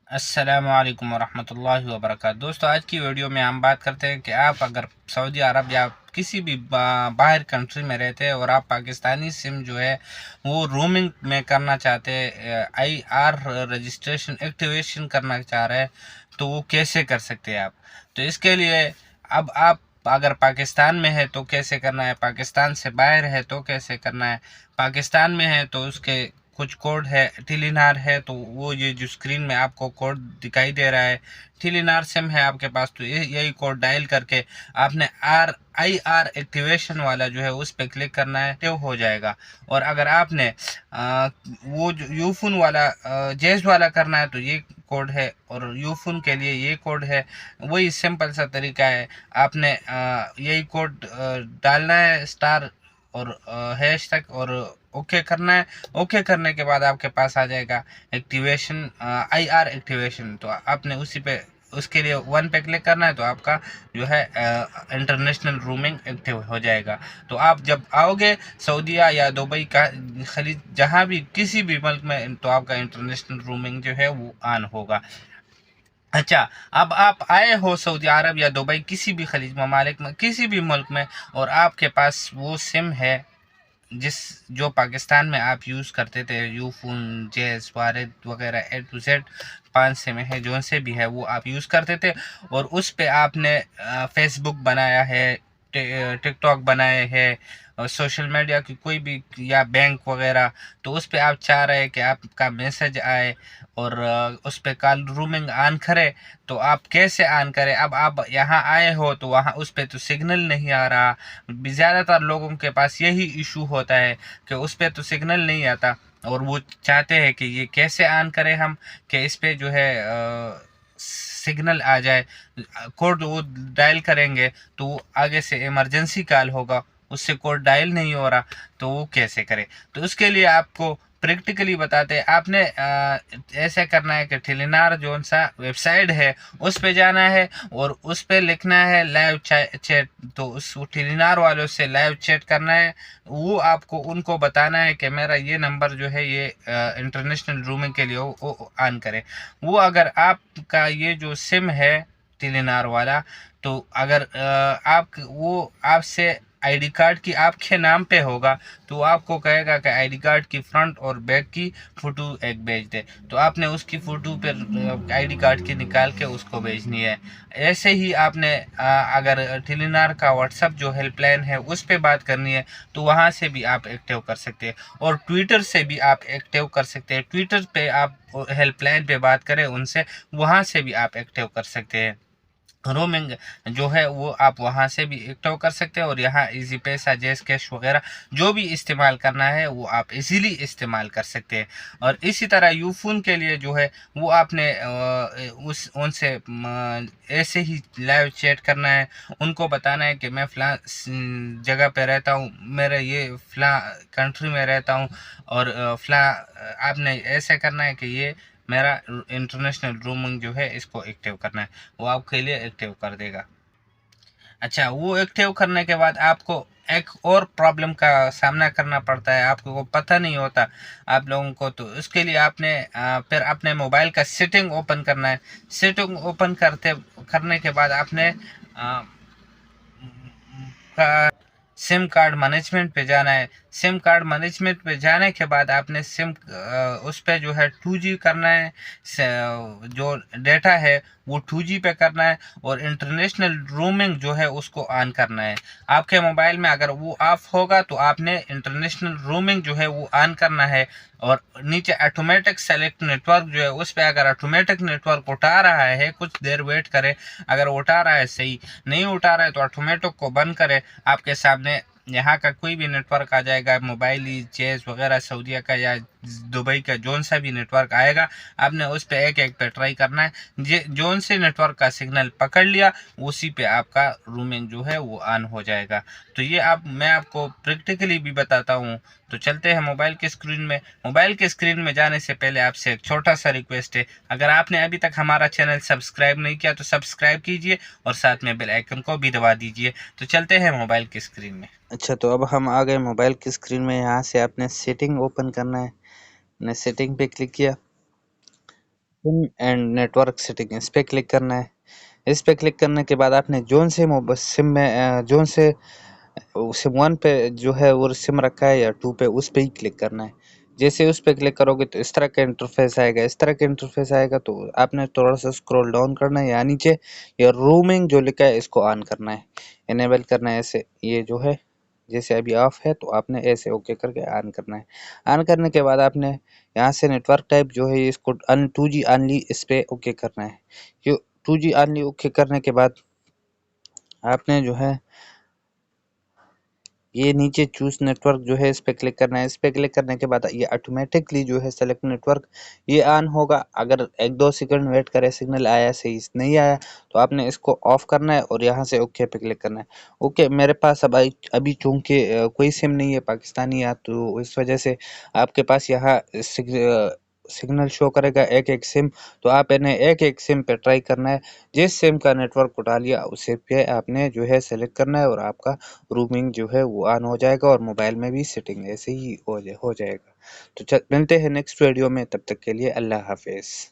अस्सलामु अलैकुम वरहमतुल्लाहि वबरकातुहू। दोस्तों, आज की वीडियो में हम बात करते हैं कि आप अगर सऊदी अरब या किसी भी बाहर कंट्री में रहते हैं और आप पाकिस्तानी सिम जो है वो रोमिंग में करना चाहते हैं, IR रजिस्ट्रेशन एक्टिवेशन करना चाह रहे हैं, तो वो कैसे कर सकते हैं आप। तो इसके लिए अब आप अगर पाकिस्तान में है तो कैसे करना है, पाकिस्तान से बाहर है तो कैसे करना है। पाकिस्तान में है तो उसके कुछ कोड है, टेलीनार है तो वो ये जो स्क्रीन में आपको कोड दिखाई दे रहा है, टेलीनार सिम है आपके पास तो यही कोड डायल करके आपने IR एक्टिवेशन वाला जो है उस पर क्लिक करना है, तो हो जाएगा। और अगर आपने वो जो यूफोन वाला जैज वाला करना है तो ये कोड है, और यूफोन के लिए ये कोड है। वही सिंपल सा तरीका है, आपने यही कोड डालना है स्टार और हैश तक और ओके करना है। ओके करने के बाद आपके पास आ जाएगा एक्टिवेशन, IR एक्टिवेशन। तो आपने उसी पे उसके लिए 1 पे क्लिक करना है तो आपका जो है इंटरनेशनल रूमिंग एक्टिव हो जाएगा। तो आप जब आओगे सऊदीया या दुबई का खलीज जहाँ भी किसी भी मुल्क में, तो आपका इंटरनेशनल रूमिंग जो है वो ऑन होगा। अच्छा, अब आप आए हो सऊदी अरब या दुबई किसी भी खलीज ममालिक में किसी भी मुल्क में, और आपके पास वो सिम है जिस जो पाकिस्तान में आप यूज़ करते थे, यूफोन, जैज़, वारिद वगैरह A to Z 5 सिम है, जो से भी है वो आप यूज़ करते थे। और उस पे आपने फेसबुक बनाया है, टिकटॉक बनाए हैं, और सोशल मीडिया की कोई भी या बैंक वगैरह, तो उस पे आप चाह रहे हैं कि आपका मैसेज आए और उस पे कॉल रूमिंग ऑन करे। तो आप कैसे ऑन करें। अब आप यहाँ आए हो तो वहाँ उस पे तो सिग्नल नहीं आ रहा। ज़्यादातर लोगों के पास यही इशू होता है कि उस पे तो सिग्नल नहीं आता, और वो चाहते हैं कि ये कैसे ऑन करें हम, कि इस पे जो है सिग्नल आ जाए। कोड वो डायल करेंगे तो वो आगे से इमरजेंसी कॉल होगा, उससे कोड डायल नहीं हो रहा, तो वो कैसे करें। तो उसके लिए आपको प्रैक्टिकली बताते हैं। आपने ऐसे करना है कि टेलीनार जो सा वेबसाइट है उस पे जाना है और उस पे लिखना है लाइव चैट। तो उस टेलीनार वालों से लाइव चैट करना है। वो आपको उनको बताना है कि मेरा ये नंबर जो है ये इंटरनेशनल रूमिंग के लिए वो ऑन करे। वो अगर आपका ये जो सिम है टेलीनार वाला, तो अगर आप वो आपसे आईडी कार्ड की आपके नाम पे होगा, तो आपको कहेगा कि आईडी कार्ड की फ्रंट और बैक की फ़ोटो एक भेज दे। तो आपने उसकी फ़ोटो पर आईडी कार्ड की निकाल के उसको भेजनी है। ऐसे ही आपने अगर टेलीनार का व्हाट्सअप जो हेल्पलाइन है उस पर बात करनी है, तो वहाँ से भी आप एक्टिव कर सकते हैं। और ट्विटर से भी आप एक्टिव कर सकते हैं। ट्विटर पे आप हेल्पलाइन पे बात करें उनसे, वहाँ से भी आप एक्टिव कर सकते हैं। रोमिंग जो है वो आप वहाँ से भी एक्टिव कर सकते हैं। और यहाँ इजी पैसा, जैस कैश वगैरह जो भी इस्तेमाल करना है वो आप इजीली इस्तेमाल कर सकते हैं। और इसी तरह यूफोन के लिए जो है वो आपने उस उनसे ऐसे ही लाइव चैट करना है। उनको बताना है कि मैं फ़लाँ जगह पे रहता हूँ, मेरे ये फ़लाँ कंट्री में रहता हूँ, और फ़लाँ आपने ऐसे करना है कि ये मेरा इंटरनेशनल रोमिंग जो है इसको एक्टिव करना है, वो आपके लिए एक्टिव कर देगा। अच्छा, वो एक्टिव करने के बाद आपको एक और प्रॉब्लम का सामना करना पड़ता है, आपको वो पता नहीं होता आप लोगों को। तो उसके लिए आपने फिर अपने मोबाइल का सेटिंग ओपन करना है। सेटिंग ओपन करने के बाद आपने सिम कार्ड मैनेजमेंट पे जाना है। सिम कार्ड मैनेजमेंट पे जाने के बाद आपने उस पे जो है 2G करना है। जो डेटा है वो 2G पे करना है, और इंटरनेशनल रोमिंग जो है उसको ऑन करना है। आपके मोबाइल में अगर वो ऑफ होगा तो आपने इंटरनेशनल रोमिंग जो है वो ऑन करना है। और नीचे ऑटोमेटिक सेलेक्ट नेटवर्क जो है उस पर अगर ऑटोमेटिक नेटवर्क उठा रहा है, कुछ देर वेट करें। अगर उठा रहा है सही, नहीं उठा रहा है तो ऑटोमेटिक को बंद करें। आपके सामने यहाँ का कोई भी नेटवर्क आ जाएगा, मोबाइली, जैज़ वगैरह सऊदीया का या दुबई का जोन सा भी नेटवर्क आएगा, आपने उस पे एक एक पे ट्राई करना है। जोन से नेटवर्क का सिग्नल पकड़ लिया, उसी पे आपका रूमिंग जो है वो ऑन हो जाएगा। तो ये मैं आपको प्रैक्टिकली भी बताता हूँ। तो चलते हैं मोबाइल के स्क्रीन में। मोबाइल के स्क्रीन में जाने से पहले आपसे एक छोटा सा रिक्वेस्ट है, अगर आपने अभी तक हमारा चैनल सब्सक्राइब नहीं किया तो सब्सक्राइब कीजिए और साथ में बेल आइकन को भी दबा दीजिए। तो चलते हैं मोबाइल की स्क्रीन में। अच्छा, तो अब हम आ गए मोबाइल की स्क्रीन में। यहाँ से आपने सेटिंग ओपन करना है। मैंने सेटिंग पे क्लिक किया। सिम एंड नेटवर्क सेटिंग, इस पे क्लिक करना है। इस पे क्लिक करने के बाद आपने जोन से सिम में जोन से सिम 1 पे जो है वो सिम रखा है या 2 पे, उस पे ही क्लिक करना है। जैसे उस पे क्लिक करोगे तो इस तरह का इंटरफेस आएगा। इस तरह का इंटरफेस आएगा तो आपने थोड़ा सा स्क्रॉल डाउन करना है, या नीचे या रोमिंग जो लिखा है इसको ऑन करना है, इनेबल करना है। ऐसे ये जो है जैसे अभी ऑफ है तो आपने ऐसे ओके करके ऑन करना है। ऑन करने के बाद आपने यहाँ से नेटवर्क टाइप जो है इसको 2G ऑनली, इस पे ओके करना है। ये 2G ऑनली ओके करने के बाद आपने जो है ये नीचे चूज नेटवर्क जो है इस पे क्लिक करना है। इस पे क्लिक करने के बाद ये ऑटोमेटिकली जो है सेलेक्ट नेटवर्क ये ऑन होगा। अगर 1-2 सेकंड वेट करें, सिग्नल आया सही नहीं आया तो आपने इसको ऑफ करना है और यहाँ से ओके पे क्लिक करना है। ओके, मेरे पास अभी चूंकि कोई सिम नहीं है पाकिस्तानी या, तो इस वजह से आपके पास यहाँ सिग्नल शो करेगा एक एक सिम, तो आप इन्हें एक एक सिम पे ट्राई करना है। जिस सिम का नेटवर्क उठा लिया उसे पे आपने जो है सेलेक्ट करना है और आपका रूमिंग जो है वो ऑन हो जाएगा और मोबाइल में भी सेटिंग ऐसे ही हो जाएगा। तो मिलते हैं नेक्स्ट वीडियो में, तब तक के लिए अल्लाह हाफिज।